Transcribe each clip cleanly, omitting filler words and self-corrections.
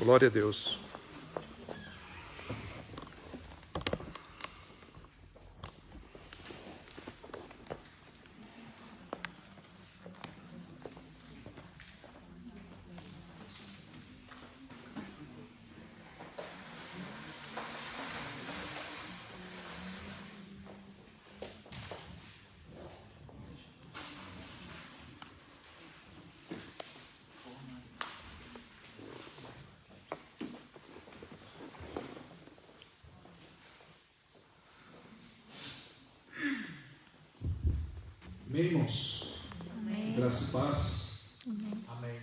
Glória a Deus. Amém, irmãos? Amém. Graça e paz. Amém.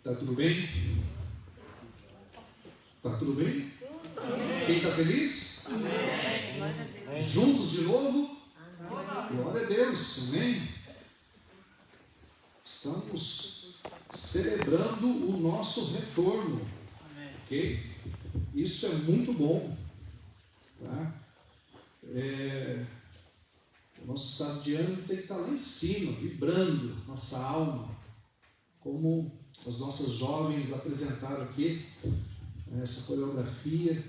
Tá tudo bem? Tá tudo bem? Quem está feliz? Amém. Juntos de novo? Glória a Deus. Amém? Estamos celebrando o nosso retorno. Ok? Isso é muito bom. Tá? O nosso estado de ânimo tem que estar lá em cima, vibrando, nossa alma, como as nossas jovens apresentaram aqui, essa coreografia.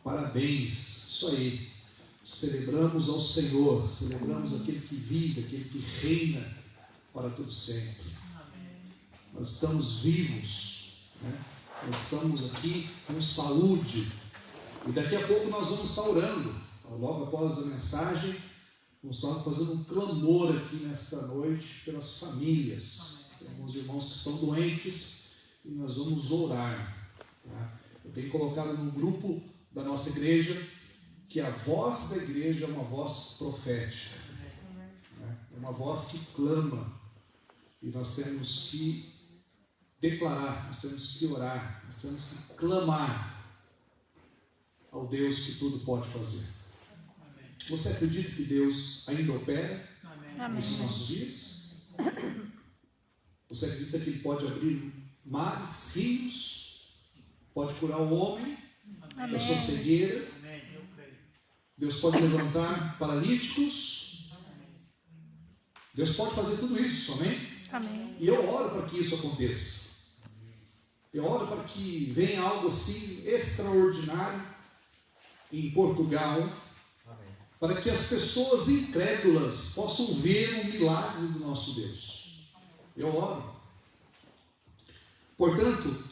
Parabéns, isso aí. Celebramos ao Senhor, celebramos aquele que vive, aquele que reina para todo sempre. Nós estamos vivos, né? Nós estamos aqui com saúde, e daqui a pouco nós vamos estar orando, logo após a mensagem. Vamos estar fazendo um clamor aqui nesta noite pelas famílias. Tem alguns irmãos que estão doentes e nós vamos orar. Tá? Eu tenho colocado no grupo da nossa igreja que a voz da igreja é uma voz profética. Né? É uma voz que clama. E nós temos que declarar, nós temos que orar, nós temos que clamar ao Deus que tudo pode fazer. Você acredita que Deus ainda opera nos nossos dias? Você acredita que Ele pode abrir mares, rios, pode curar o homem da sua cegueira? Deus pode levantar paralíticos? Deus pode fazer tudo isso, amém? Amém. E eu oro para que isso aconteça. Eu oro para que venha algo assim extraordinário em Portugal, para que as pessoas incrédulas possam ver o milagre do nosso Deus. Eu oro. Portanto,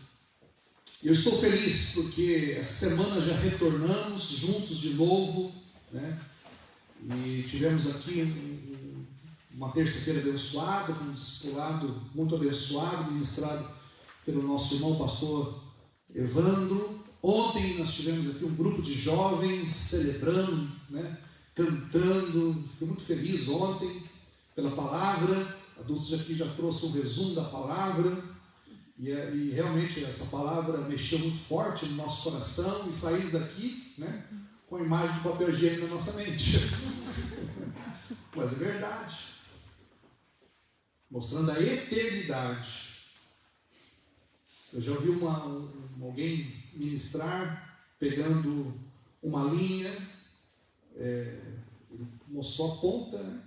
eu estou feliz porque essa semana já retornamos juntos de novo, né? E tivemos aqui uma terça-feira abençoada, com um discipulado muito abençoado, ministrado pelo nosso irmão pastor Evandro. Ontem nós tivemos aqui um grupo de jovens celebrando, né? Cantando. Fiquei muito feliz ontem pela palavra. A Dulce aqui já trouxe um resumo da palavra e realmente essa palavra mexeu muito forte no nosso coração e saímos daqui, né, com a imagem de papel higiênico na nossa mente. Mas é verdade, mostrando a eternidade. Eu já ouvi alguém ministrar pegando uma linha. Ele mostrou a ponta, né?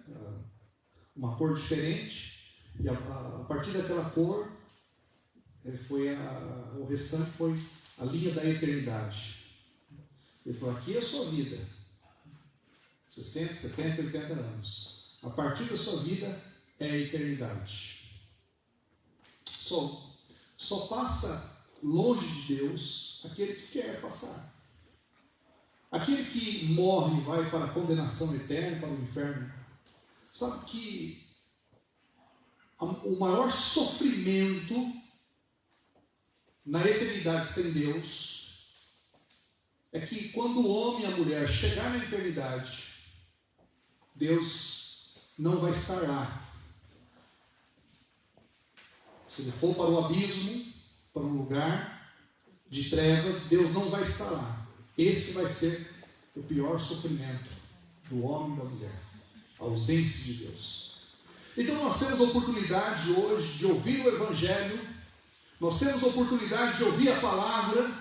Uma cor diferente, e a partir daquela cor o restante foi a linha da eternidade. Ele falou: aqui é a sua vida, 60, 70, 80 anos. A partir da sua vida é a eternidade. Só passa longe de Deus aquele que quer passar. Aquele que morre e vai para a condenação eterna, para o inferno. Sabe que o maior sofrimento na eternidade sem Deus é que quando o homem e a mulher chegar na eternidade, Deus não vai estar lá. Se ele for para o abismo, para um lugar de trevas, Deus não vai estar lá. Esse vai ser o pior sofrimento do homem e da mulher, a ausência de Deus. Então nós temos a oportunidade hoje de ouvir o Evangelho, nós temos a oportunidade de ouvir a palavra,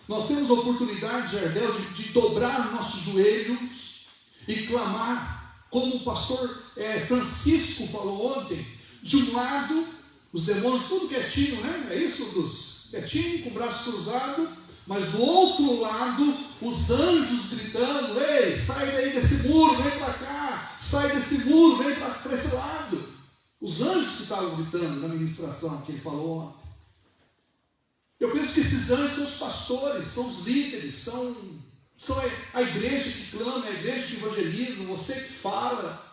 nós temos a oportunidade, Jardel, de dobrar nossos joelhos e clamar, como o pastor Francisco falou ontem. De um lado, os demônios tudo quietinho, né? É isso, Luz? quietinho, com o braço cruzado, mas do outro lado, os anjos gritando: ei, sai daí desse muro, vem para cá, sai desse muro, vem para esse lado. Os anjos que estavam gritando na ministração que ele falou ontem. Eu penso que esses anjos são os pastores, são os líderes, são a igreja que clama, a igreja que evangeliza, você que fala.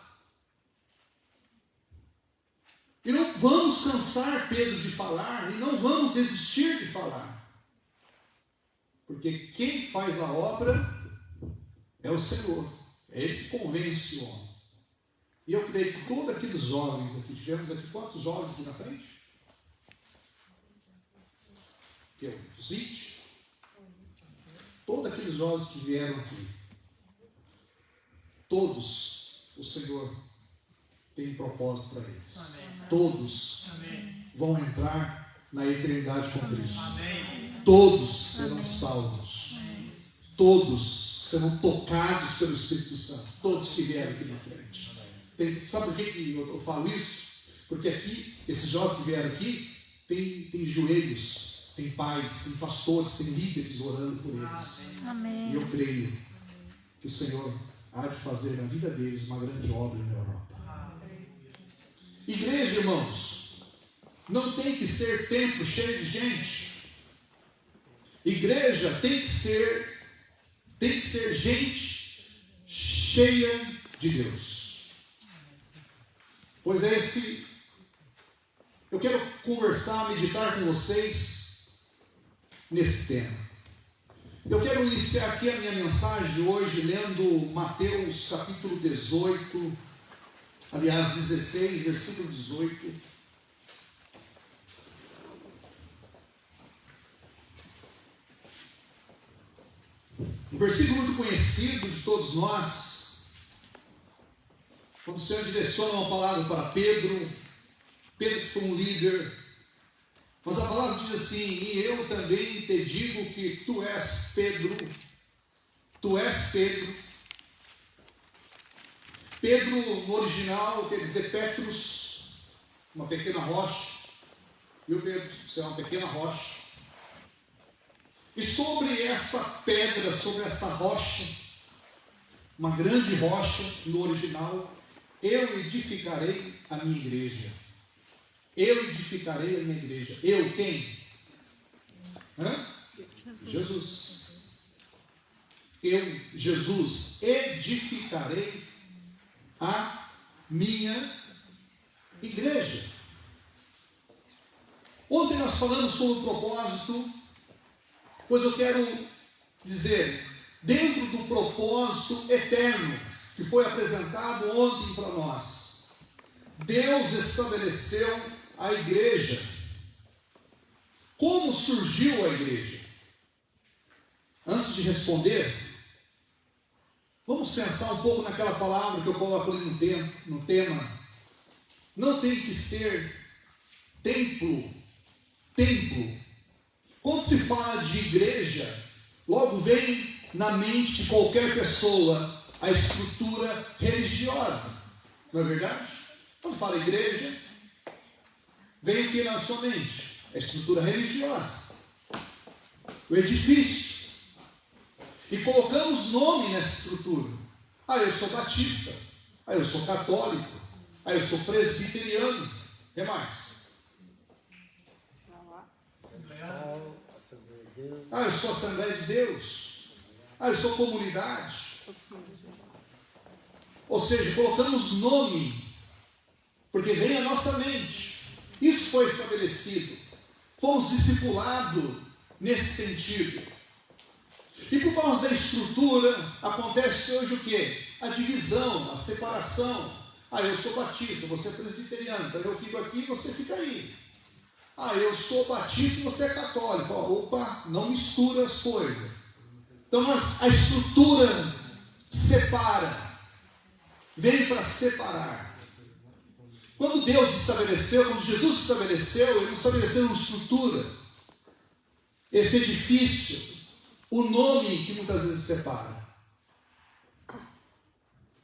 E não vamos cansar, Pedro, de falar, e não vamos desistir de falar. Porque quem faz a obra é o Senhor. É Ele que convence o homem. E eu creio que todos aqueles jovens aqui, tivemos aqui quantos jovens aqui na frente? Os 20? Todos aqueles jovens que vieram aqui, todos o Senhor tem um propósito para eles. Amém. Todos Amém. Vão entrar na eternidade com Cristo. Amém. Todos serão Amém. Salvos. Amém. Todos serão tocados pelo Espírito Santo. Todos que vieram aqui na frente. Sabe por que eu falo isso? Porque aqui, esses jovens que vieram aqui, tem joelhos, tem pais, tem pastores, tem líderes orando por eles. Amém. E eu creio que o Senhor há de fazer na vida deles uma grande obra na Europa. Igreja, irmãos, não tem que ser templo cheio de gente. Igreja tem que ser gente cheia de Deus. Pois é eu quero conversar, meditar com vocês nesse tema. Eu quero iniciar aqui a minha mensagem de hoje lendo Mateus capítulo 18, aliás 16, versículo 18. Um versículo muito conhecido de todos nós. Quando o Senhor direciona uma palavra para Pedro que foi um líder, mas a palavra diz assim: e eu também te digo que tu és Pedro. Pedro no original quer dizer Petrus, uma pequena rocha. Viu, Pedro? Você é uma pequena rocha. E sobre essa pedra, sobre essa rocha, uma grande rocha no original, eu edificarei a minha igreja. Eu edificarei a minha igreja. Eu quem? Jesus. Eu, Jesus, edificarei a minha igreja. Ontem nós falamos sobre o propósito, pois eu quero dizer, dentro do propósito eterno que foi apresentado ontem para nós, Deus estabeleceu a igreja. Como surgiu a igreja? Antes de responder, vamos pensar um pouco naquela palavra que eu coloco ali no tema. Não tem que ser templo. Quando se fala de igreja, logo vem na mente de qualquer pessoa a estrutura religiosa. Não é verdade? Quando fala igreja, vem o que na sua mente? A estrutura religiosa. O edifício. E colocamos nome nessa estrutura. Eu sou batista. Eu sou católico. Eu sou presbiteriano. O que mais? Eu sou Assembleia de Deus. Eu sou comunidade. Ou seja, colocamos nome, porque vem à nossa mente. Isso foi estabelecido. Fomos discipulados nesse sentido. E por causa da estrutura, acontece hoje o quê? A divisão, a separação. Eu sou batista, você é presbiteriano, então eu fico aqui e você fica aí. Eu sou batista e você é católico. Opa, não mistura as coisas. Então a estrutura separa. Vem para separar. Quando Deus estabeleceu, quando Jesus estabeleceu, Ele estabeleceu uma estrutura. Esse edifício, o nome que muitas vezes separa.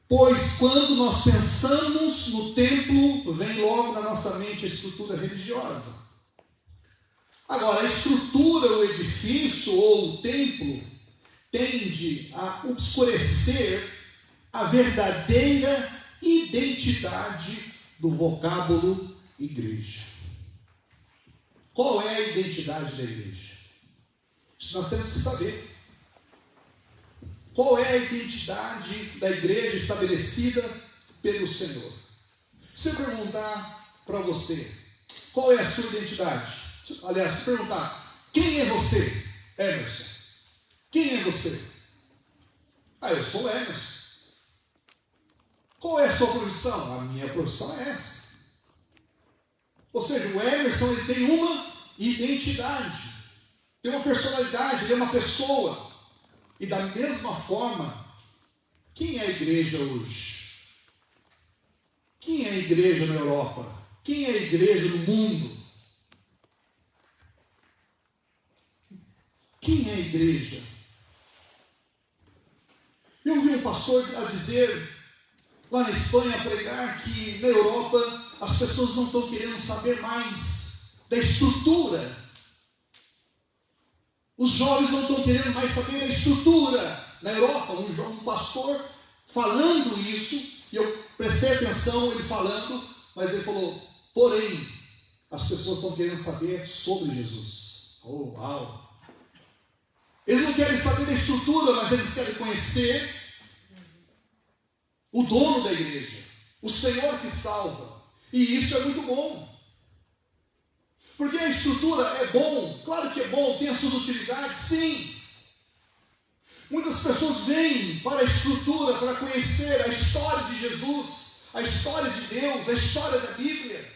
Pois quando nós pensamos no templo, vem logo na nossa mente a estrutura religiosa. Agora, a estrutura, o edifício ou o templo tende a obscurecer a verdadeira identidade do vocábulo igreja. Qual é a identidade da igreja? Isso nós temos que saber. Qual é a identidade da igreja estabelecida pelo Senhor? Se eu perguntar para você, qual é a sua identidade? Aliás, se eu perguntar, quem é você, Emerson? Quem é você? Eu sou o Emerson. Qual é a sua profissão? A minha profissão é essa. Ou seja, o Emerson ele tem uma identidade, tem uma personalidade, ele é uma pessoa. E da mesma forma, quem é a igreja hoje? Quem é a igreja na Europa? Quem é a igreja no mundo? Quem é a igreja? Eu vi um pastor a dizer, lá na Espanha, a pregar que na Europa as pessoas não estão querendo saber mais da estrutura. Os jovens não estão querendo mais saber da estrutura. Na Europa, um pastor falando isso, e eu prestei atenção ele falando, mas ele falou, porém, as pessoas estão querendo saber sobre Jesus. Oh, uau! Eles não querem saber da estrutura, mas eles querem conhecer o dono da igreja, o Senhor que salva. E isso é muito bom. Porque a estrutura é bom, claro que é bom, tem as suas utilidades, sim. Muitas pessoas vêm para a estrutura, para conhecer a história de Jesus, a história de Deus, a história da Bíblia.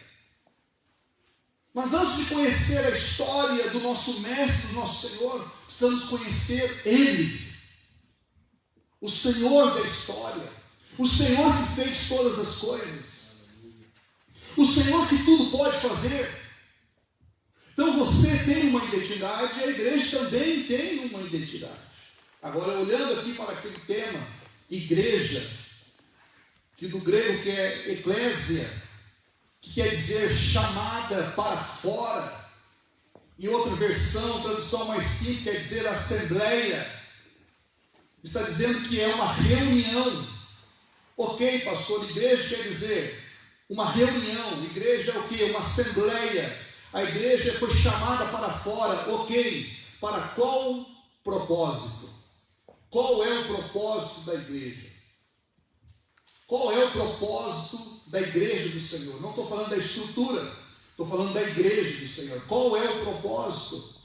Mas antes de conhecer a história do nosso Mestre, do nosso Senhor, precisamos conhecer Ele, o Senhor da história, o Senhor que fez todas as coisas, o Senhor que tudo pode fazer. Então você tem uma identidade e a igreja também tem uma identidade. Agora, olhando aqui para aquele tema, igreja, que do grego que é eclésia, que quer dizer chamada para fora. Em outra versão, tradução mais simples, quer dizer assembleia. Está dizendo que é uma reunião. Ok, pastor, igreja quer dizer uma reunião. Igreja é o quê? Uma assembleia. A igreja foi chamada para fora, ok. Para qual propósito? Qual é o propósito da igreja? Qual é o propósito da igreja do Senhor? Não estou falando da estrutura, estou falando da igreja do Senhor. Qual é o propósito?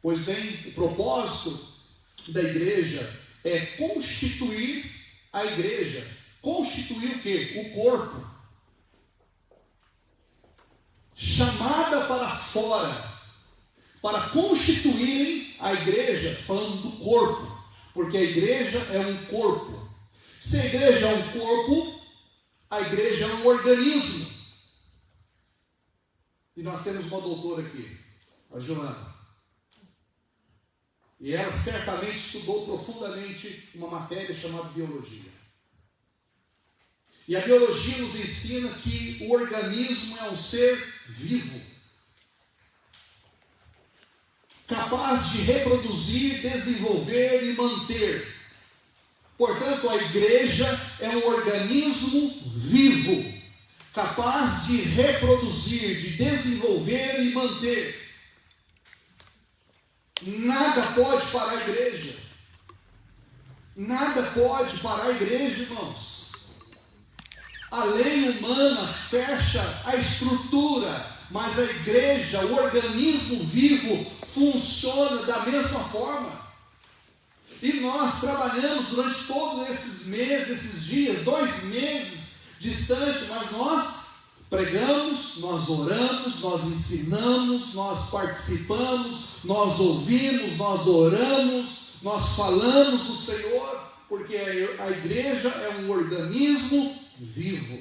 Pois bem, o propósito da igreja é constituir a igreja. Constituir o quê? O corpo. Chamada para fora, para constituírem a igreja, falando do corpo, porque a igreja é um corpo. Se a igreja é um corpo, a igreja é um organismo. E nós temos uma doutora aqui, a Joana, e ela certamente estudou profundamente uma matéria chamada biologia. E a biologia nos ensina que o organismo é um ser vivo, capaz de reproduzir, desenvolver e manter. Portanto, a igreja é um organismo vivo, capaz de reproduzir, de desenvolver e manter. Nada pode parar a igreja. Nada pode parar a igreja, irmãos. A lei humana fecha a estrutura, mas a igreja, o organismo vivo, funciona da mesma forma. E nós trabalhamos durante todos esses meses, esses dias, 2 meses distante, mas nós pregamos, nós oramos, nós ensinamos, nós participamos, nós ouvimos, nós oramos, nós falamos do Senhor, porque a igreja é um organismo vivo.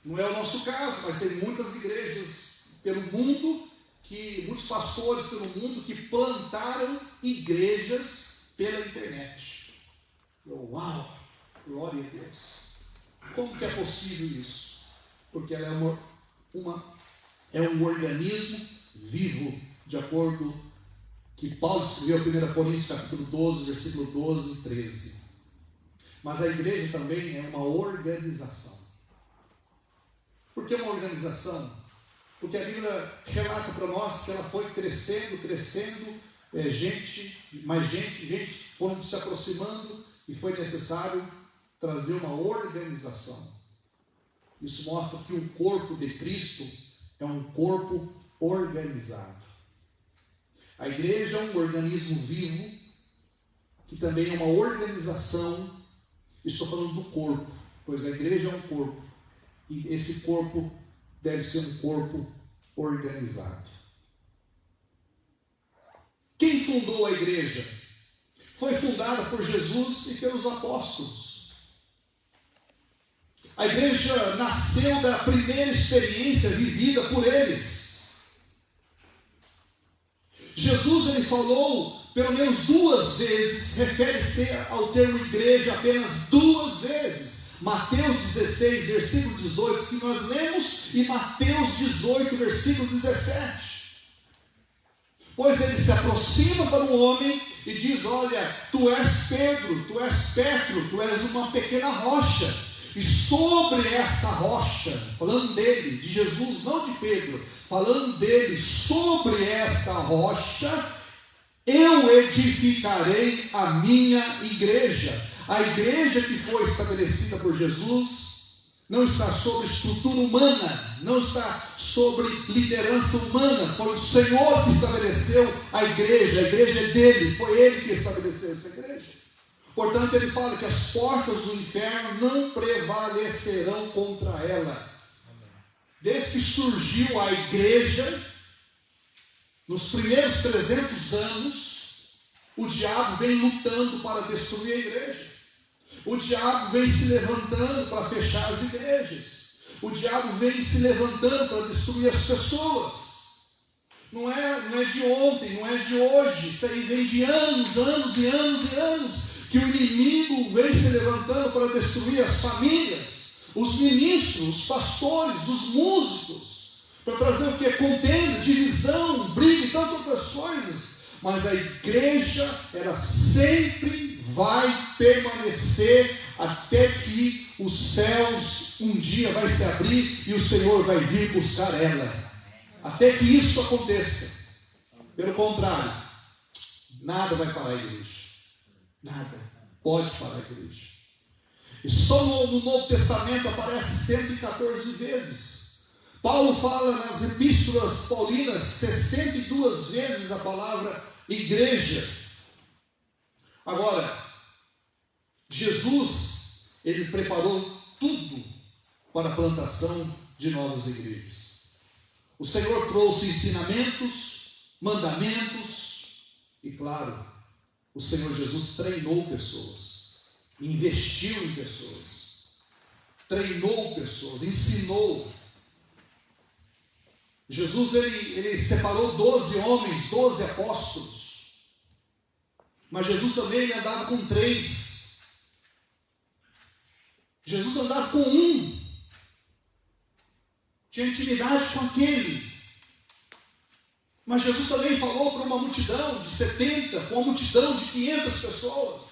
Não é o nosso caso, mas tem muitas igrejas pelo mundo, muitos pastores pelo mundo que plantaram igrejas pela internet. Uau! Glória a Deus! Como que é possível isso? Porque ela é uma é um organismo vivo, de acordo que Paulo escreveu em 1 Coríntios capítulo 12, versículo 12 e 13. Mas a igreja também é uma organização. Por que uma organização? Porque a Bíblia relata para nós que ela foi crescendo, gente foram se aproximando e foi necessário trazer uma organização. Isso mostra que o corpo de Cristo é um corpo organizado. A igreja é um organismo vivo, que também é uma organização. Estou falando do corpo, pois a igreja é um corpo, e esse corpo deve ser um corpo organizado. Quem fundou a igreja? Foi fundada por Jesus e pelos apóstolos. A igreja nasceu da primeira experiência vivida por eles. Jesus, ele falou pelo menos 2 vezes, refere-se ao termo igreja apenas 2 vezes. Mateus 16, versículo 18, que nós lemos, e Mateus 18, versículo 17. Pois ele se aproxima para um homem e diz: olha, tu és Pedro, tu és Petro, tu és uma pequena rocha. E sobre essa rocha, falando dele, de Jesus, não de Pedro, falando dele, sobre essa rocha, eu edificarei a minha igreja. A igreja que foi estabelecida por Jesus não está sobre estrutura humana, não está sobre liderança humana. Foi o Senhor que estabeleceu a igreja é dele, foi ele que estabeleceu essa igreja. Portanto, ele fala que as portas do inferno não prevalecerão contra ela. Desde que surgiu a igreja, nos primeiros 300 anos, o diabo vem lutando para destruir a igreja. O diabo vem se levantando para fechar as igrejas. O diabo vem se levantando para destruir as pessoas. Não é de ontem, não é de hoje. Isso aí vem de anos e anos, que o inimigo vem se levantando para destruir as famílias, os ministros, os pastores, os músicos, para trazer o que? Contenda, divisão, briga e tantas outras coisas. Mas a igreja, ela sempre vai permanecer até que os céus um dia vai se abrir e o Senhor vai vir buscar ela. Até que isso aconteça. Pelo contrário, nada vai parar a igreja. Nada pode parar a igreja. E só no Novo Testamento aparece 114 vezes. Paulo fala nas epístolas paulinas 62 vezes a palavra igreja. Agora, Jesus, ele preparou tudo para a plantação de novas igrejas. O Senhor trouxe ensinamentos, mandamentos e, claro, o Senhor Jesus treinou pessoas, investiu em pessoas, treinou pessoas, ensinou. Jesus, ele separou 12 homens, 12 apóstolos, mas Jesus também ele andava com 3. Jesus andava com 1, tinha intimidade com aquele. Mas Jesus também falou para uma multidão de 70, para uma multidão de 500 pessoas.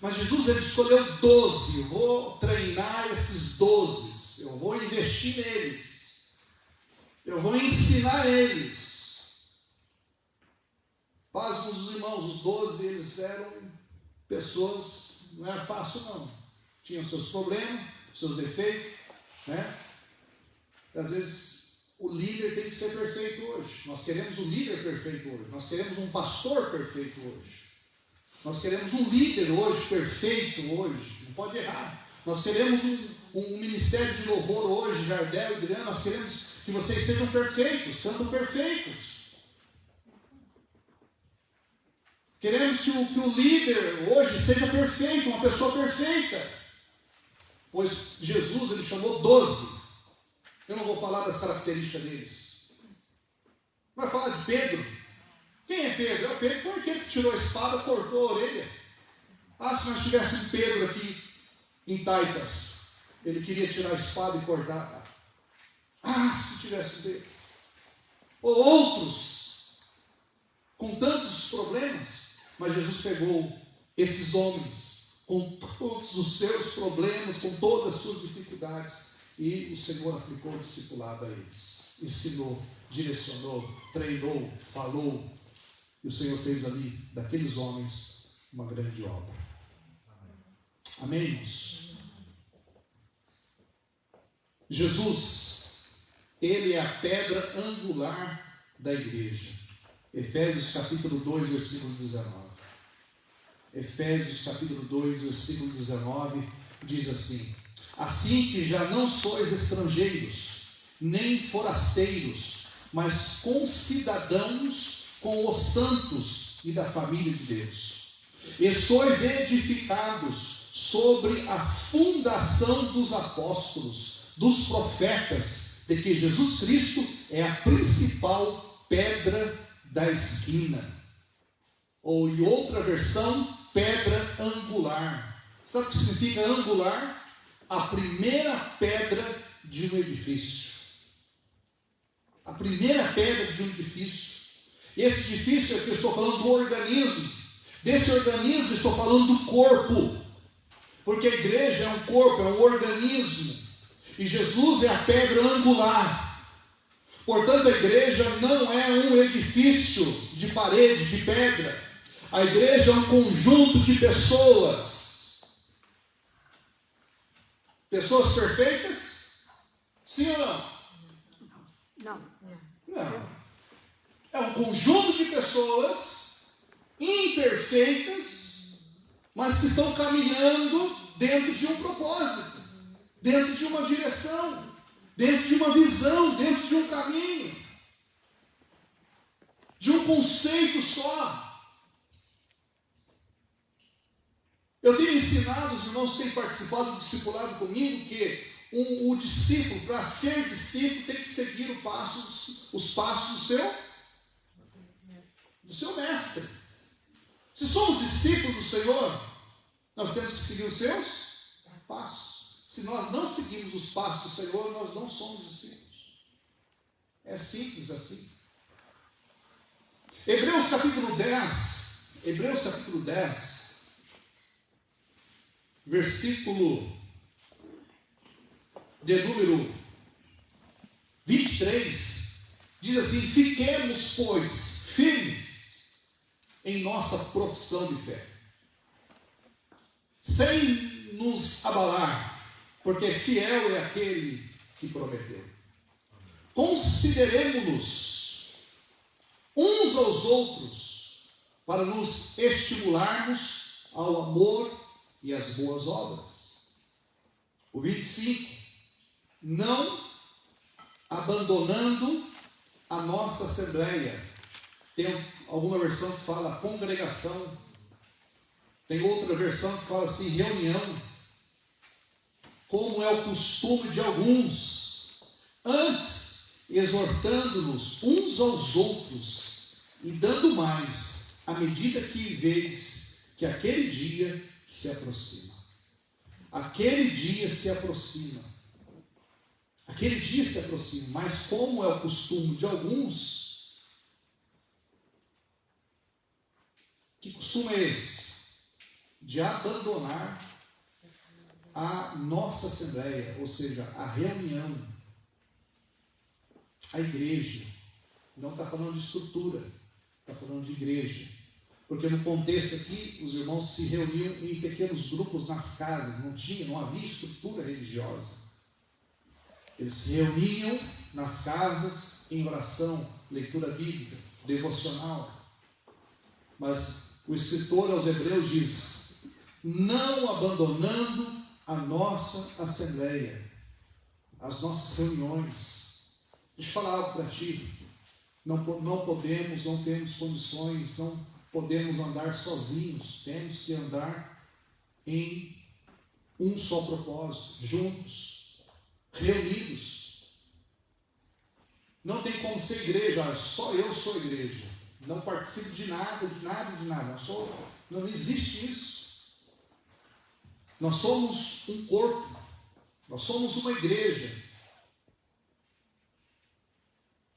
Mas Jesus, ele escolheu 12. Eu vou treinar esses 12. Eu vou investir neles. Eu vou ensinar eles. Paz com os irmãos, os 12, eles eram pessoas, não era fácil não. Tinham seus problemas, seus defeitos, né? Às vezes o líder tem que ser perfeito hoje. Nós queremos um líder perfeito hoje. Nós queremos um pastor perfeito hoje. Nós queremos um líder hoje perfeito hoje. Não pode errar. Nós queremos um ministério de louvor hoje, Jardel e Adriano. Nós queremos que vocês sejam perfeitos, cantam perfeitos. Queremos que o líder hoje seja perfeito, uma pessoa perfeita. Pois Jesus, ele chamou 12. Eu não vou falar das características deles. Vai falar de Pedro. Quem é Pedro? Pedro foi aquele que tirou a espada, cortou a orelha. Se nós tivéssemos Pedro aqui em Taitas, ele queria tirar a espada e cortar. Se tivesse Pedro. ou outros com tantos problemas, mas Jesus pegou esses homens com todos os seus problemas, com todas as suas dificuldades, e o Senhor aplicou o discipulado a eles, ensinou, direcionou, treinou, falou, e o Senhor fez ali daqueles homens uma grande obra. Amém, irmãos? Jesus, Ele é a pedra angular da igreja. Efésios capítulo 2, versículo 19. Efésios capítulo 2, versículo 19, diz assim: assim que já não sois estrangeiros, nem forasteiros, mas concidadãos com os santos e da família de Deus, e sois edificados sobre a fundação dos apóstolos, dos profetas, de que Jesus Cristo é a principal pedra da esquina. Ou em outra versão, pedra angular. Sabe o que significa angular? A primeira pedra de um edifício. A primeira pedra de um edifício. Esse edifício aqui eu estou falando do organismo. Desse organismo estou falando do corpo. Porque a igreja é um corpo, é um organismo. E Jesus é a pedra angular. Portanto, a igreja não é um edifício de parede, de pedra. A igreja é um conjunto de pessoas. Pessoas perfeitas? Sim ou não? Não. Não. É um conjunto de pessoas imperfeitas, mas que estão caminhando dentro de um propósito, dentro de uma direção, dentro de uma visão, dentro de um caminho, de um conceito só. Eu tenho ensinado, os irmãos têm participado do discipulado comigo, que o discípulo, para ser discípulo, tem que seguir os passos do seu mestre. Se somos discípulos do Senhor, nós temos que seguir os seus passos. Se nós não seguimos os passos do Senhor, nós não somos discípulos. É simples assim. Hebreus capítulo 10, versículo de número 23, diz assim: fiquemos, pois, firmes em nossa profissão de fé, sem nos abalar, porque fiel é aquele que prometeu. Consideremo-nos uns aos outros, para nos estimularmos ao amor e às boas obras. O 25, não abandonando a nossa assembleia. Tem alguma versão que fala congregação, tem outra versão que fala assim, reunião, como é o costume de alguns, antes exortando-nos uns aos outros, e dando mais, à medida que veis que aquele dia se aproxima. Aquele dia se aproxima. Aquele dia se aproxima, mas como é o costume de alguns, que costume é esse? De abandonar a nossa assembleia, ou seja, a reunião, a igreja. Não está falando de estrutura, está falando de igreja. Porque no contexto aqui, os irmãos se reuniam em pequenos grupos nas casas, não havia estrutura religiosa. Eles se reuniam nas casas em oração, leitura bíblica, devocional. Mas o escritor aos Hebreus diz: não abandonando a nossa assembleia, as nossas reuniões. Deixa eu falar algo para ti. Não podemos, não temos condições, não podemos andar sozinhos. Temos que andar em um só propósito, juntos, reunidos. Não tem como ser igreja, só eu sou igreja. Não participo de nada. Não existe isso. Nós somos um corpo. Nós somos uma igreja.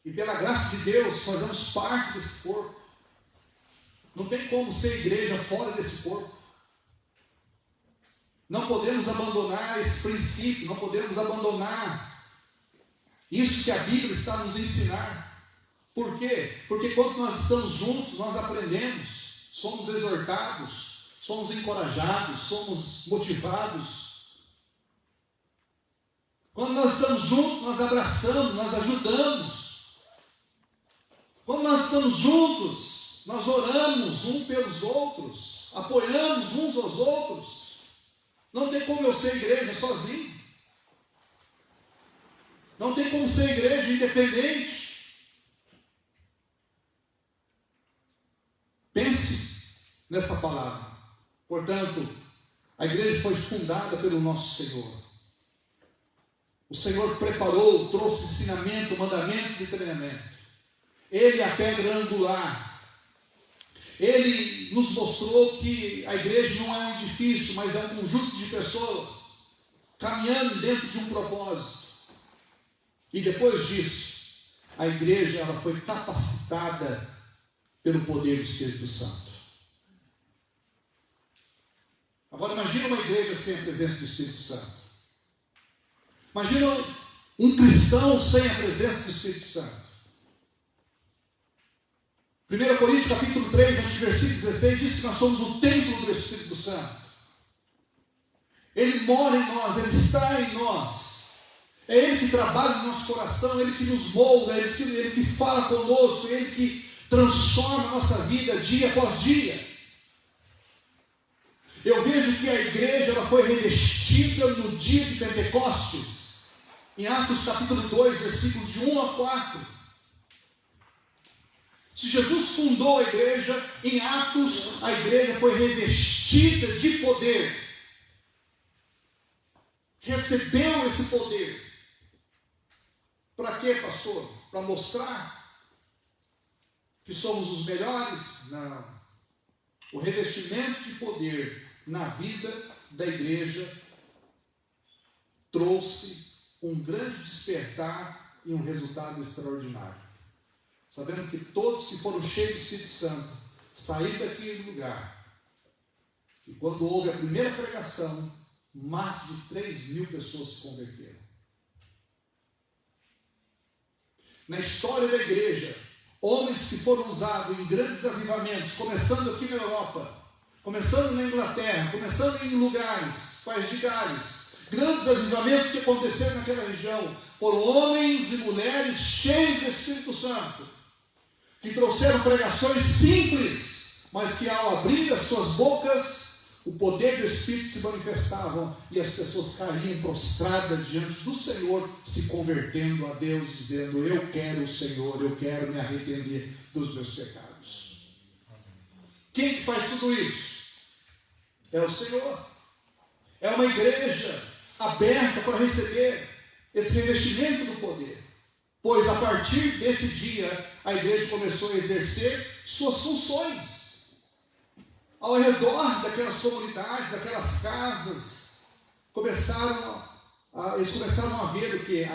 E pela graça de Deus, fazemos parte desse corpo. Não tem como ser igreja fora desse corpo. Não podemos abandonar esse princípio, não podemos abandonar isso que a Bíblia está nos ensinar. Por quê? Porque quando nós estamos juntos, nós aprendemos, somos exortados, somos encorajados, somos motivados. Quando nós estamos juntos, nós abraçamos, nós ajudamos. Quando nós estamos juntos, nós oramos uns pelos outros, apoiamos uns aos outros. Não tem como eu ser igreja sozinho. Não tem como ser igreja independente. Pense nessa palavra. Portanto, a igreja foi fundada pelo nosso Senhor. O Senhor preparou, trouxe ensinamento, mandamentos e treinamento. Ele é a pedra angular. Ele nos mostrou que a igreja não é um edifício, mas é um conjunto de pessoas caminhando dentro de um propósito. E depois disso, a igreja ela foi capacitada pelo poder do Espírito Santo. Agora imagina uma igreja sem a presença do Espírito Santo. Imagina um cristão sem a presença do Espírito Santo. 1 Coríntios capítulo 3, versículo 16, diz que nós somos o templo do Espírito Santo. Ele mora em nós, Ele está em nós. É Ele que trabalha no nosso coração, Ele que nos molda, Ele que fala conosco, Ele que transforma a nossa vida dia após dia. Eu vejo que a igreja ela foi revestida no dia de Pentecostes, em Atos capítulo 2, versículos de 1 a 4. Se Jesus fundou a igreja, em Atos, a igreja foi revestida de poder. Recebeu esse poder. Para quê, pastor? Para mostrar que somos os melhores? Não. O revestimento de poder na vida da igreja trouxe um grande despertar e um resultado extraordinário. Sabendo que todos que foram cheios do Espírito Santo saíram daquele lugar. E quando houve a primeira pregação, mais de 3.000 pessoas se converteram. Na história da igreja, homens que foram usados em grandes avivamentos, começando aqui na Europa, começando na Inglaterra, começando em lugares, País de Gales, grandes avivamentos que aconteceram naquela região, foram homens e mulheres cheios do Espírito Santo, que trouxeram pregações simples, mas que ao abrir as suas bocas, o poder do Espírito se manifestava e as pessoas caíam prostradas diante do Senhor, se convertendo a Deus, dizendo: eu quero o Senhor, eu quero me arrepender dos meus pecados. Quem que faz tudo isso? É o Senhor. É uma igreja aberta para receber esse revestimento do poder. Pois a partir desse dia, a igreja começou a exercer suas funções. Ao redor daquelas comunidades, daquelas casas, eles começaram a ver o quê?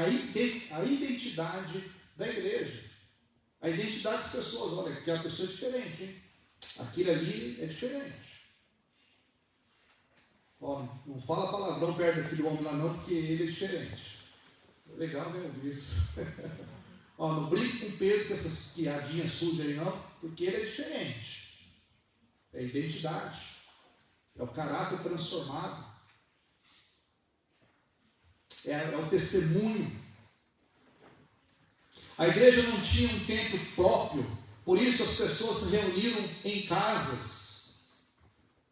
A identidade da igreja. A identidade das pessoas. Olha, aquela pessoa é diferente, hein? Aquilo ali é diferente. Ó, não fala palavrão perto daquele homem lá não, porque ele é diferente. Legal, né, ouvir isso. Ó, não brinque com Pedro com essas piadinhas sujas aí não, porque ele é diferente. É a identidade. É o caráter transformado. É o testemunho. A igreja não tinha um templo próprio, por isso as pessoas se reuniram em casas.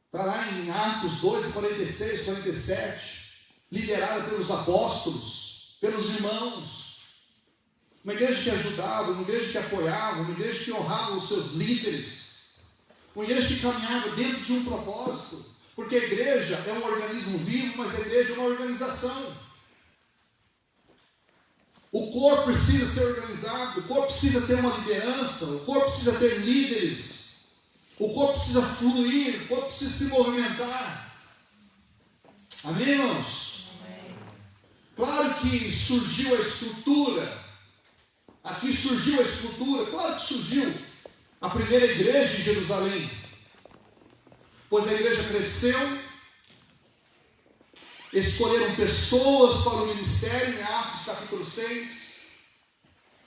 Está lá em Atos 2, 46, 47, liderada pelos apóstolos, pelos irmãos. Uma igreja que ajudava, uma igreja que apoiava, uma igreja que honrava os seus líderes, uma igreja que caminhava dentro de um propósito, porque a igreja é um organismo vivo, mas a igreja é uma organização. O corpo precisa ser organizado, o corpo precisa ter uma liderança, o corpo precisa ter líderes, o corpo precisa fluir, o corpo precisa se movimentar. Amém, irmãos? Amém. Claro que surgiu a estrutura, aqui surgiu a estrutura? Claro que surgiu a primeira igreja em Jerusalém, pois a igreja cresceu, escolheram pessoas para o ministério, em Atos capítulo 6,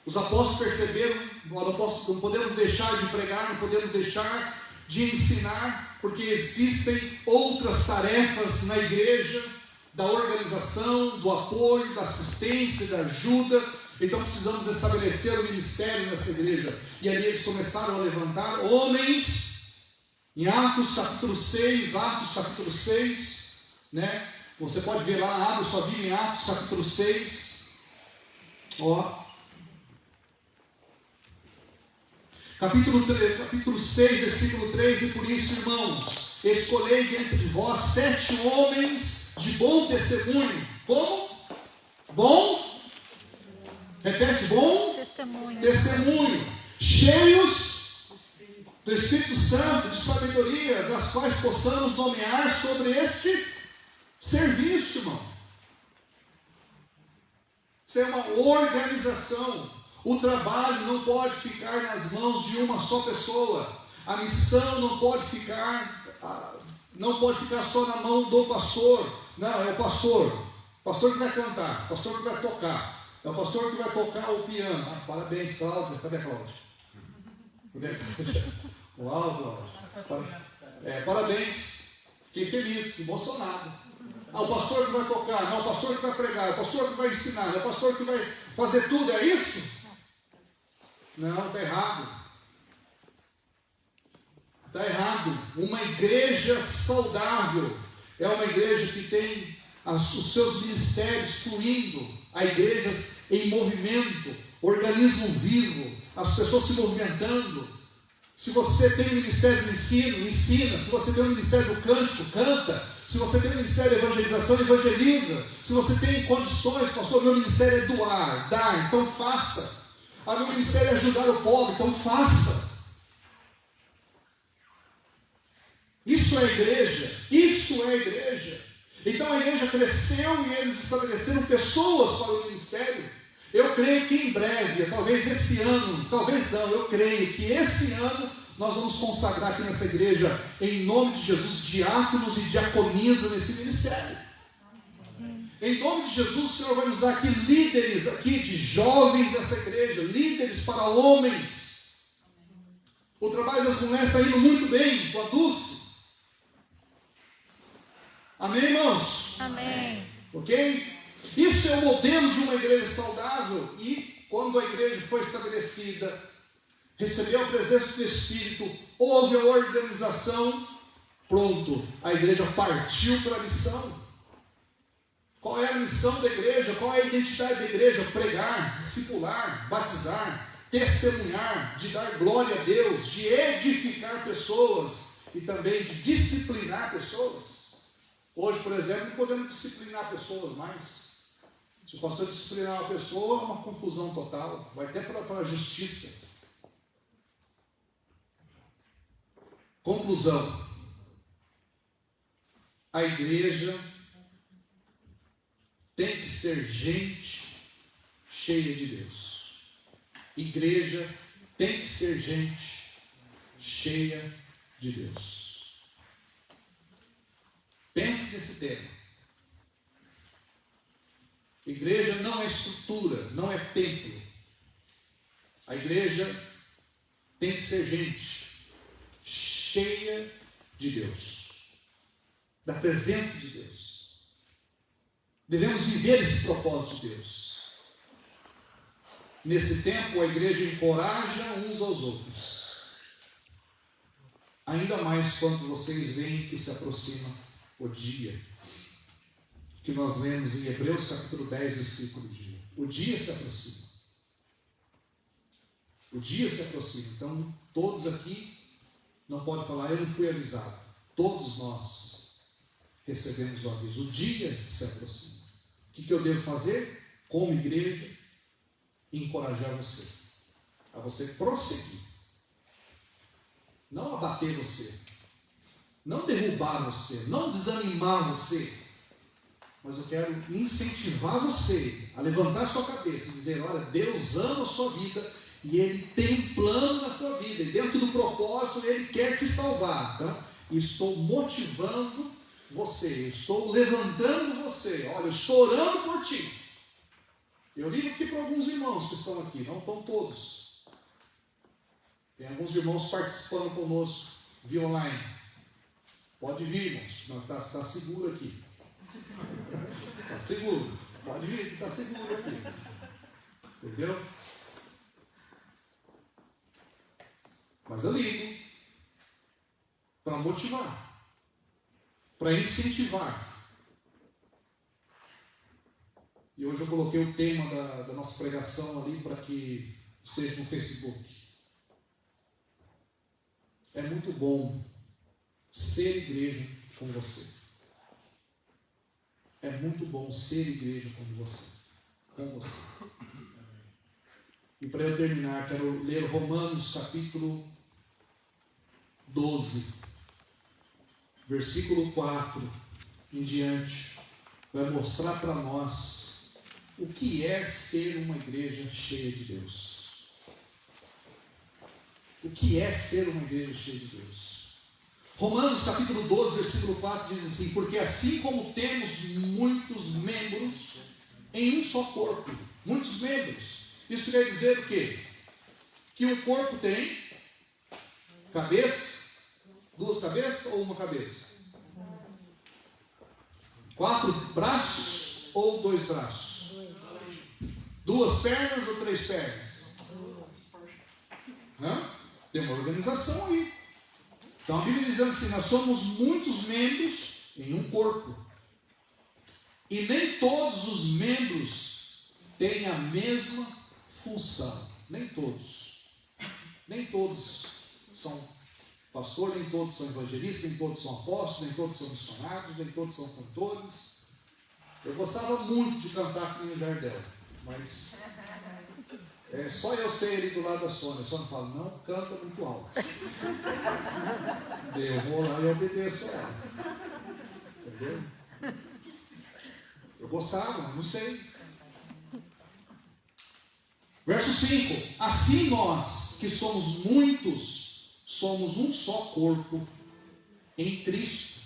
os apóstolos perceberam, não podemos deixar de pregar, não podemos deixar de ensinar, porque existem outras tarefas na igreja, da organização, do apoio, da assistência, da ajuda. Então precisamos estabelecer o ministério nessa igreja. E ali eles começaram a levantar homens, em Atos capítulo 6, né? Você pode ver lá, abre sua Bíblia em Atos capítulo 6, capítulo 6, versículo 3, e por isso, irmãos, escolhei dentre de vós 7 homens de bom testemunho. Como? Bom? Repete, bom? Testemunho. Cheios do Espírito Santo, de sabedoria, das quais possamos nomear sobre este serviço, irmão. Isso é uma organização. O trabalho não pode ficar nas mãos de uma só pessoa. A missão não pode ficar só na mão do pastor. Não, é o pastor que vai cantar, o pastor que vai tocar, é o pastor que vai tocar o piano. Parabéns, Cláudia. Cadê a Cláudia? Uau, Cláudia. Parabéns. Fiquei feliz, emocionado. O pastor que vai tocar, não, o pastor que vai pregar, o pastor que vai ensinar, é o pastor que vai fazer tudo, é isso? Não, está errado. Está errado. Uma igreja saudável é uma igreja que tem os seus ministérios fluindo, a igreja em movimento, organismo vivo, as pessoas se movimentando. Se você tem um ministério do ensino, ensina. Se você tem um ministério do cântico, canta. Se você tem um ministério de evangelização, evangeliza. Se você tem condições, pastor, meu ministério é doar, dar, então faça. Meu ministério é ajudar o pobre, então faça. Isso é igreja. Isso é igreja. Então a igreja cresceu e eles estabeleceram pessoas para o ministério. Eu creio que em breve, talvez esse ano, talvez não, eu creio que esse ano nós vamos consagrar aqui nessa igreja, em nome de Jesus, diáconos e diaconisas nesse ministério. Em nome de Jesus, o Senhor vai nos dar aqui líderes aqui de jovens dessa igreja, líderes para homens. O trabalho das mulheres está indo muito bem com a Dulce. Amém, irmãos? Amém. Ok? Isso é o modelo de uma igreja saudável. E quando a igreja foi estabelecida, recebeu a presença do Espírito, houve a organização, pronto, a igreja partiu para a missão. Qual é a missão da igreja? Qual é a identidade da igreja? Pregar, discipular, batizar, testemunhar, de dar glória a Deus, de edificar pessoas e também de disciplinar pessoas. Hoje, por exemplo, não podemos disciplinar pessoas mais. Se o pastor disciplinar uma pessoa, é uma confusão total, vai até para a justiça. Conclusão: a igreja tem que ser gente cheia de Deus. Igreja tem que ser gente cheia de Deus. Pense nesse tema. Igreja não é estrutura, não é templo. A igreja tem que ser gente cheia de Deus, da presença de Deus. Devemos viver esse propósito de Deus. Nesse tempo, a igreja encoraja uns aos outros. Ainda mais quando vocês veem que se aproxima o dia, que nós lemos em Hebreus capítulo 10, versículo dia. O dia se aproxima. O dia se aproxima. Então, todos aqui não podem falar, eu não fui avisado. Todos nós recebemos o aviso. O dia se aproxima. O que eu devo fazer como igreja? Encorajar você. A você prosseguir. Não abater você. Não derrubar você. Não desanimar você. Mas eu quero incentivar você a levantar a sua cabeça e dizer, olha, Deus ama a sua vida E Ele tem um plano na tua vida. E dentro do propósito, Ele quer te salvar. Então, estou motivando você. Estou levantando você. Olha, eu estou orando por ti. Eu ligo aqui para alguns irmãos que estão aqui. Não estão todos. Tem alguns irmãos participando conosco via online. Pode vir, irmãos. Está seguro aqui. Está seguro. Pode vir que está seguro aqui. Entendeu? Mas eu ligo para motivar, para incentivar. E hoje eu coloquei o tema da nossa pregação ali para que esteja no Facebook. É muito bom ser igreja com você. É muito bom ser igreja com você. E para eu terminar, quero ler Romanos capítulo 12, versículo 4 em diante. Vai mostrar para nós o que é ser uma igreja cheia de Deus. O que é ser uma igreja cheia de Deus? Romanos capítulo 12, versículo 4 diz assim: porque assim como temos muitos membros em um só corpo, muitos membros, isso quer dizer o quê? Que um corpo tem cabeça, 2 cabeças ou 1 cabeça? 4 braços ou 2 braços? 2 pernas ou 3 pernas? Tem uma organização aí. Então a Bíblia diz assim: nós somos muitos membros em um corpo. E nem todos os membros têm a mesma função. Nem todos. Nem todos são pastor, nem todos são evangelistas, nem todos são apóstolos, nem todos são missionários, nem todos são cantores. Eu gostava muito de cantar com o Jardel, mas só eu sei ali do lado da Sônia. A Sônia fala: não canta muito alto. Eu vou lá e obedeço a ela. Entendeu? Eu gostava, não sei. Verso 5: assim nós, que somos muitos, somos um só corpo em Cristo,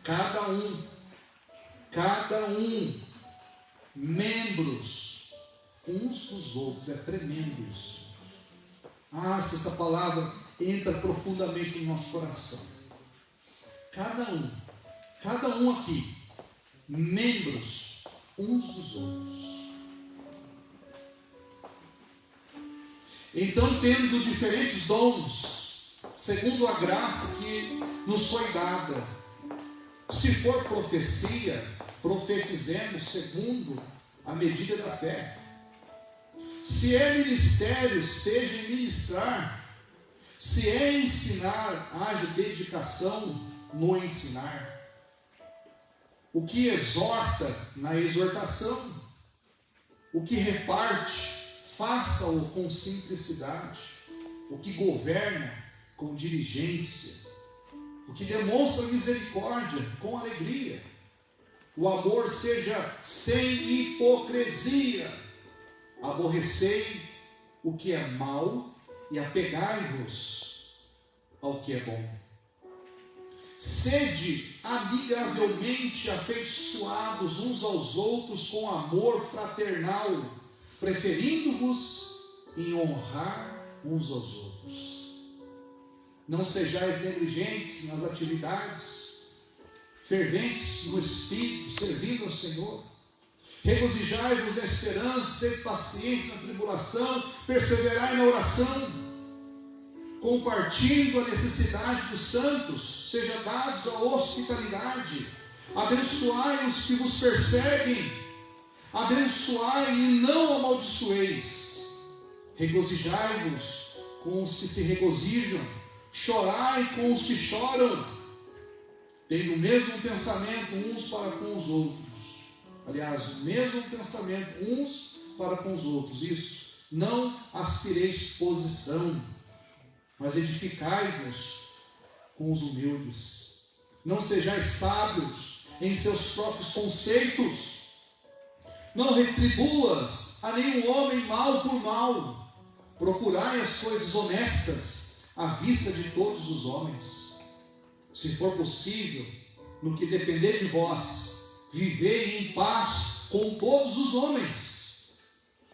cada um, membros uns dos outros. É tremendo isso. Se essa palavra entra profundamente no nosso coração. Cada um aqui, membros uns dos outros. Então, tendo diferentes dons, segundo a graça que nos foi dada, se for profecia, profetizemos segundo a medida da fé. Se é ministério, seja em ministrar. Se é ensinar, haja dedicação no ensinar. O que exorta, na exortação. O que reparte, faça-o com simplicidade. O que governa, com diligência. O que demonstra misericórdia, com alegria. O amor seja sem hipocrisia. Aborrecei o que é mal e apegai-vos ao que é bom. Sede amigavelmente afeiçoados uns aos outros com amor fraternal, preferindo-vos em honrar uns aos outros. Não sejais negligentes nas atividades, ferventes no Espírito, servindo ao Senhor. Regozijai-vos na esperança, sede pacientes na tribulação, perseverai na oração, compartilhando a necessidade dos santos, seja dados a hospitalidade, abençoai os que vos perseguem, abençoai e não amaldiçoeis, regozijai-vos com os que se regozijam, chorai com os que choram, tendo o mesmo pensamento uns para com os outros. Aliás, o mesmo pensamento uns para com os outros. Isso, não aspireis posição, mas edificai-vos com os humildes. Não sejais sábios em seus próprios conceitos. Não retribuas a nenhum homem mal por mal, Procurai as coisas honestas à vista de todos os homens. Se for possível, no que depender de vós, vivei em paz com todos os homens.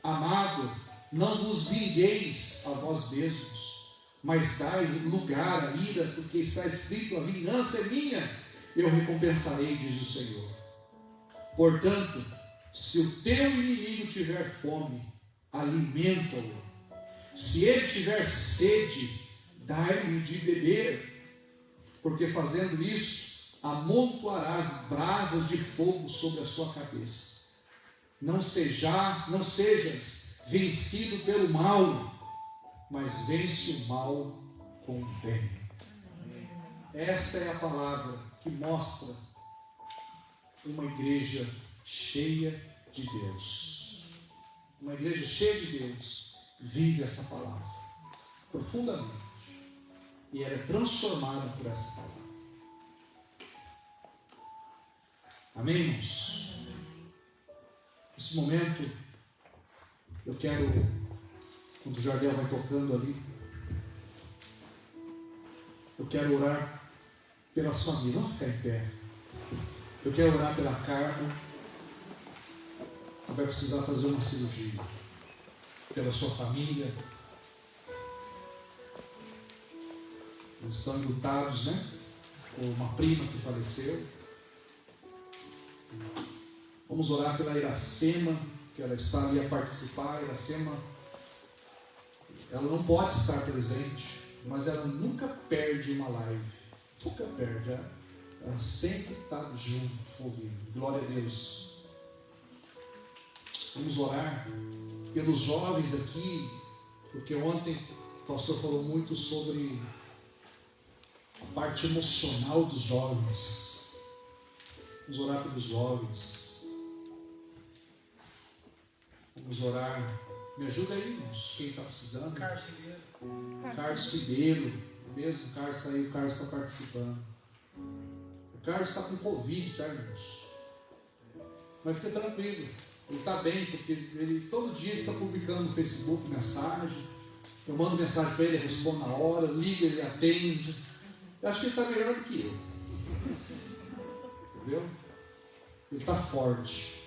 Amado, não vos vingueis a vós mesmos, mas dai lugar à ira, porque está escrito: a vingança é minha, eu recompensarei, diz o Senhor. Portanto, se o teu inimigo tiver fome, alimenta-o. Se ele tiver sede, dai-lhe de beber, porque fazendo isso, amontoarás brasas de fogo sobre a sua cabeça. Não sejas vencido pelo mal, mas vence o mal com o bem. Esta é a palavra que mostra uma igreja cheia de Deus. Uma igreja cheia de Deus vive essa palavra profundamente, e ela é transformada por essa palavra. Amém, irmãos? Nesse momento, eu quero, quando o Jardel vai tocando ali, eu quero orar pelas famílias. Vamos ficar em pé. Eu quero orar pela Carmen, que vai precisar fazer uma cirurgia, pela sua família. Eles estão enlutados, né? Com uma prima que faleceu. Vamos orar pela Iracema, que ela está ali a participar. Iracema, ela não pode estar presente, mas ela nunca perde uma live. Nunca perde. Ela sempre está junto, ouvindo. Glória a Deus. Vamos orar pelos jovens aqui, porque ontem o pastor falou muito sobre a parte emocional dos jovens. Vamos orar pelos jovens. Vamos orar. Me ajuda aí, irmãos, quem está precisando. Carlos Fideiro. Mesmo o Carlos está aí, o Carlos está participando. O Carlos está com Covid, tá, irmãos? Mas fica tranquilo, ele está bem, porque ele todo dia fica publicando no Facebook mensagem. Eu mando mensagem para ele, ele responde na hora, liga, ele atende. Eu acho que ele está melhor do que eu. Entendeu? Ele está forte.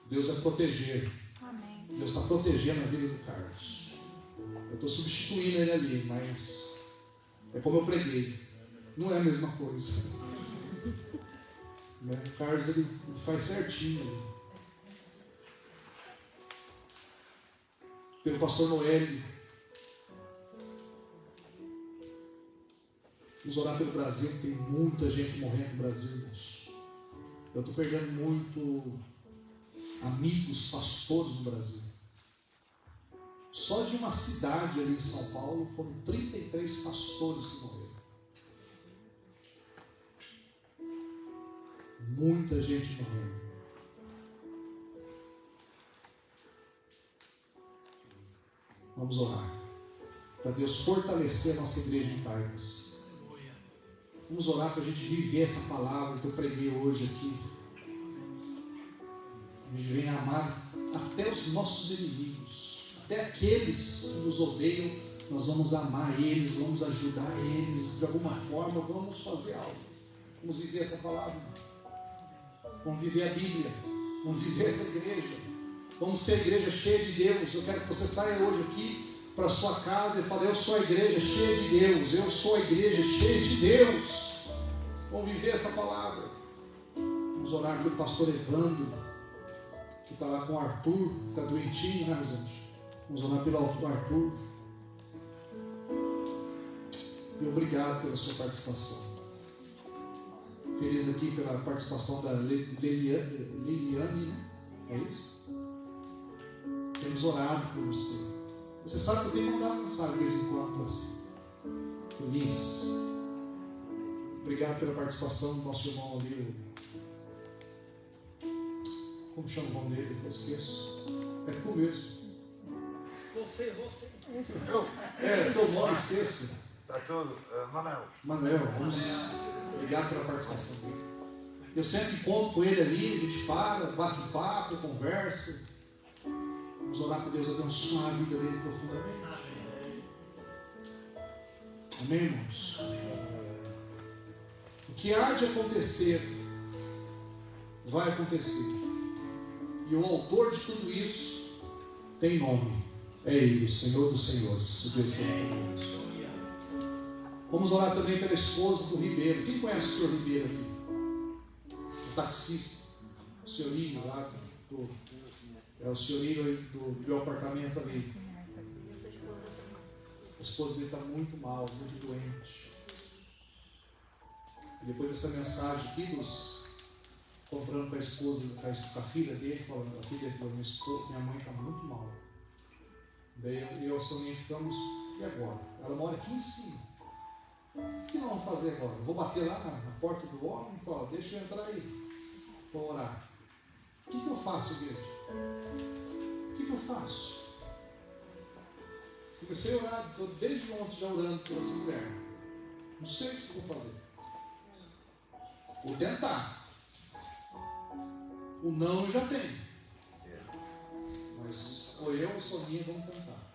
Deus vai proteger. Amém. Deus está protegendo a vida do Carlos. Eu estou substituindo ele ali, mas é como eu preguei. Não é a mesma coisa. O Carlos ele faz certinho. Pelo pastor Noélio. Vamos orar pelo Brasil, tem muita gente morrendo no Brasil, irmãos. Eu estou perdendo muito amigos, pastores no Brasil. Só de uma cidade ali em São Paulo foram 33 pastores que morreram. Muita gente morrendo. Vamos orar para Deus fortalecer a nossa igreja em Taipas. Vamos orar para a gente viver essa palavra que eu preguei hoje aqui. A gente venha amar até os nossos inimigos, até aqueles que nos odeiam. Nós vamos amar eles, vamos ajudar eles de alguma forma, vamos fazer algo. Vamos viver essa palavra. Vamos viver a Bíblia. Vamos viver essa igreja. Vamos ser a igreja cheia de Deus. Eu quero que você saia hoje aqui para a sua casa e fale: eu sou a igreja cheia de Deus. Eu sou a igreja cheia de Deus. Vamos viver essa palavra. Vamos orar pelo pastor Evandro, que está lá com o Arthur, que está doentinho, né, Rosante? Vamos orar pelo Arthur. E obrigado pela sua participação. Feliz aqui pela participação da Liliane, né? É isso? Temos orado por você. Você sabe que eu tenho mandado mensagem de vez em quando para você. Feliz. Obrigado pela participação do nosso irmão ali. Como chama o nome dele? Eu esqueço. É tu mesmo. Você. É, seu nome, esqueço. Está tudo. Manuel, obrigado pela participação dele. Eu sempre encontro com ele ali, a gente para, bate um papo, conversa. Vamos orar para Deus abençoar a vida dele profundamente. Amém, irmãos? O que há de acontecer, vai acontecer. E o autor de tudo isso tem nome. É Ele, o Senhor dos Senhores, o Deus Todo-Poderoso. Vamos orar também pela esposa do Ribeiro. Quem conhece o senhor Ribeiro aqui? O taxista, o senhorinho lá é o senhorinho do meu apartamento ali. A esposa dele está muito mal, muito doente. E depois dessa mensagem aqui, comprando com a esposa, com a filha dele, falando, a filha falou, minha mãe está muito mal. Daí eu e a Soninha ficamos, e agora? Ela mora aqui em cima. O que nós vamos fazer agora? Eu vou bater lá na porta do homem e falar, deixa eu entrar aí para orar. O que eu faço, igreja? O que eu faço? Comecei a orar, estou desde ontem já orando por essa mulher. Não sei o que eu vou fazer. Vou tentar. O não eu já tenho. Mas ou eu ou Soninha vamos tentar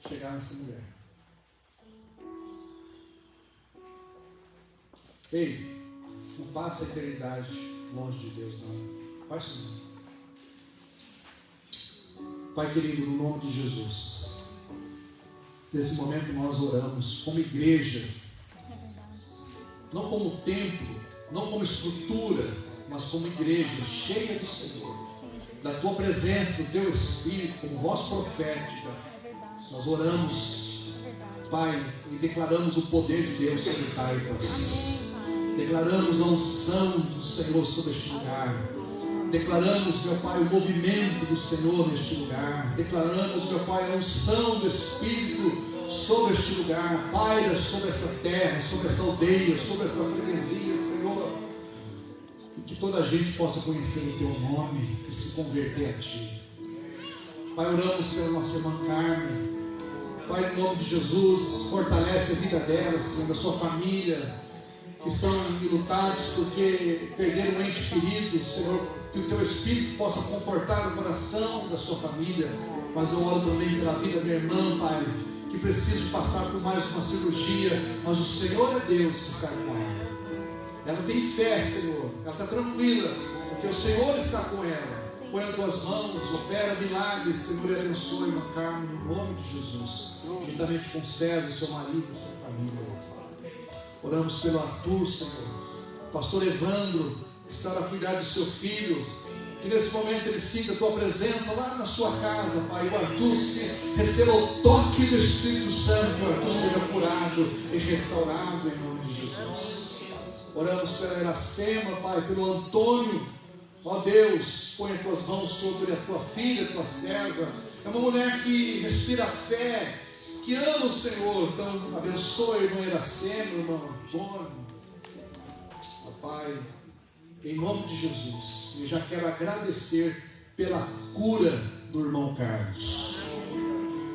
chegar nessa mulher. Ei, não passa a eternidade longe de Deus, não. Faz isso não. Pai querido, no nome de Jesus, nesse momento nós oramos como igreja, não como templo, não como estrutura, mas como igreja cheia do Senhor, da Tua presença, do Teu Espírito, como voz profética. Nós oramos, Pai, e declaramos o poder de Deus sobre Taipas. Declaramos a unção do Senhor sobre este lugar. Declaramos, meu Pai, o movimento do Senhor neste lugar. Declaramos, meu Pai, a unção do Espírito sobre este lugar. Paira sobre essa terra, sobre essa aldeia, sobre essa freguesia, Senhor. E que toda a gente possa conhecer o Teu nome e se converter a Ti. Pai, oramos pela nossa irmã Carmen. Pai, em nome de Jesus, fortalece a vida dela, Senhor, da sua família, que estão enlutados porque perderam um ente querido, Senhor, que o Teu Espírito possa confortar o coração da sua família. Mas eu oro também pela vida da minha irmã, Pai, que precisa passar por mais uma cirurgia, mas o Senhor é Deus que está com ela. Ela tem fé, Senhor, ela está tranquila, porque o Senhor está com ela. Põe as Tuas mãos, opera milagres, Senhor, e abençoe, irmã Carmen, no nome de Jesus, juntamente com César, seu marido, sua família. Oramos pelo Arthur, Senhor, pastor Evandro, que está a cuidar do seu filho, que nesse momento ele sinta a Tua presença lá na sua casa, Pai. O Arthur receba o toque do Espírito Santo, que o Arthur seja curado e restaurado em nome de Jesus. Oramos pela Iracema, Pai, pelo Antônio. Ó Deus, põe as Tuas mãos sobre a Tua filha, Tua serva. É uma mulher que respira fé, que ama o Senhor. Então abençoe a irmã Iracema, irmão Antônio. Ó Pai, em nome de Jesus, eu já quero agradecer pela cura do irmão Carlos.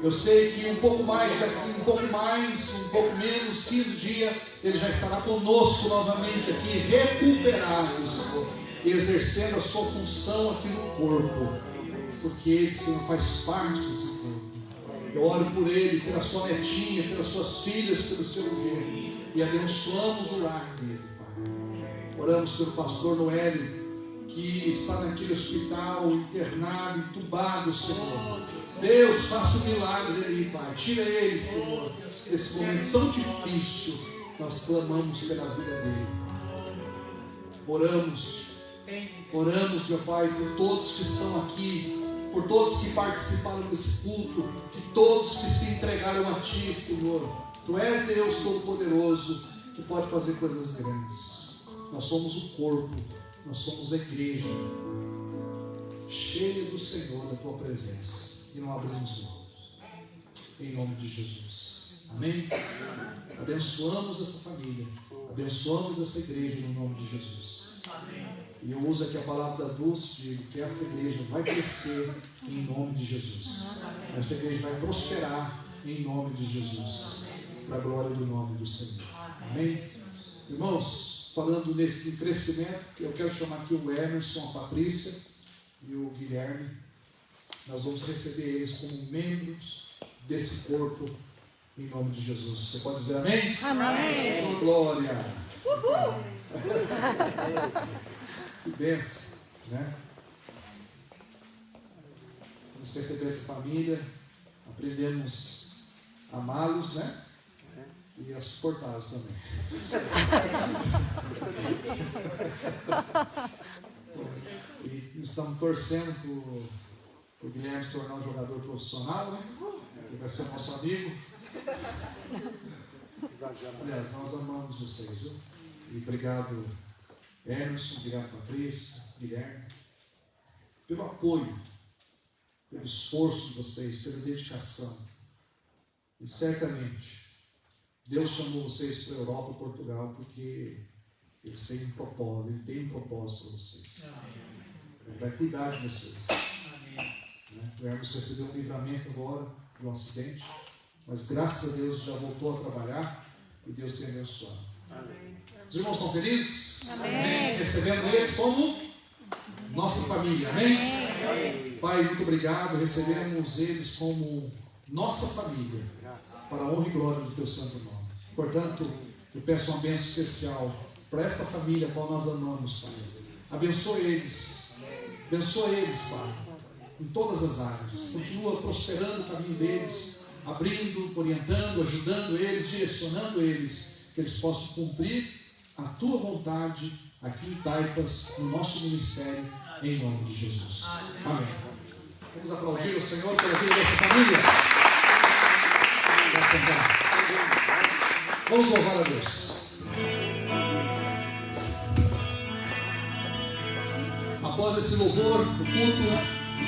Eu sei que um pouco mais, um pouco menos, 15 dias, ele já estará conosco novamente aqui, recuperado, Senhor, e exercendo a sua função aqui no corpo, porque ele, Senhor, faz parte desse corpo. Eu oro por ele, pela sua netinha, pelas suas filhas, pelo seu genro, e abençoamos o lar dele, Pai. Oramos pelo pastor Noélio, que está naquele hospital, internado, entubado, Senhor. Deus, faça um milagre ali, Pai. Tira ele, Senhor, desse momento tão difícil. Nós clamamos pela vida dele. Oramos, meu Pai, por todos que estão aqui, por todos que participaram desse culto, que todos que se entregaram a Ti, Senhor. Tu és Deus Todo-Poderoso, que pode fazer coisas grandes. Nós somos o corpo, nós somos a igreja, cheia do Senhor, da Tua presença, e não abrimos mão, em nome de Jesus. Amém? Abençoamos essa família, abençoamos essa igreja no nome de Jesus. E eu uso aqui a palavra da Dulce, digo que esta igreja vai crescer em nome de Jesus. Esta igreja vai prosperar em nome de Jesus, para a glória do nome do Senhor. Amém? Irmãos, falando nesse crescimento, eu quero chamar aqui o Emerson, a Patrícia e o Guilherme nós vamos receber eles como membros desse corpo, em nome de Jesus. Você pode dizer amém? Amém. Glória! Que bênção, né? Vamos perceber essa família, aprendemos a amá-los, né? E a suportá-los também. E estamos torcendo para o Guilherme se tornar um jogador profissional, né? Ele vai ser nosso amigo. Aliás, nós amamos vocês, viu? E obrigado, Emerson, obrigado, Patrícia, Guilherme, pelo apoio, pelo esforço de vocês, pela dedicação. E certamente, Deus chamou vocês para a Europa e Portugal porque eles têm um propósito, Ele tem um propósito para vocês. Ele vai cuidar de vocês. Né? O Hermes recebeu um livramento agora do acidente, mas graças a Deus já voltou a trabalhar e Deus tem abençoado. Amém. Os irmãos estão felizes? Amém. Recebendo eles como nossa família. Amém? Amém. Pai, muito obrigado. Recebemos eles como nossa família, para a honra e glória do teu santo nome. Portanto, eu peço uma bênção especial para esta família, qual nós amamos, Pai. Abençoa eles, Pai, em todas as áreas. Continua prosperando o caminho deles, abrindo, orientando, ajudando eles, direcionando eles, que eles possam cumprir a tua vontade aqui em Taipas, no nosso ministério, em nome de Jesus. Amém. Vamos aplaudir o Senhor pela vida dessa família. Vamos louvar a Deus. Após esse louvor, o culto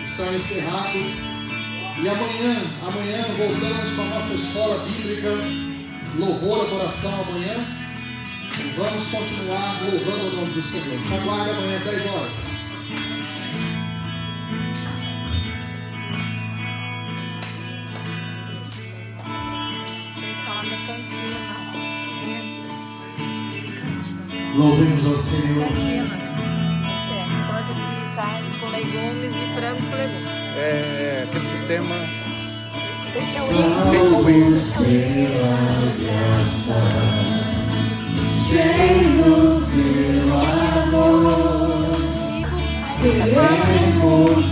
está encerrado. E amanhã voltamos com a nossa escola bíblica, louvor, adoração amanhã. E vamos continuar louvando o nome do Senhor. Aguarde amanhã às 10 horas. Louvemos ao Senhor. Cantina. Torta de carne com legumes e frango com legumes. É aquele sistema. Salvos pela graça, cheios de amor, queremos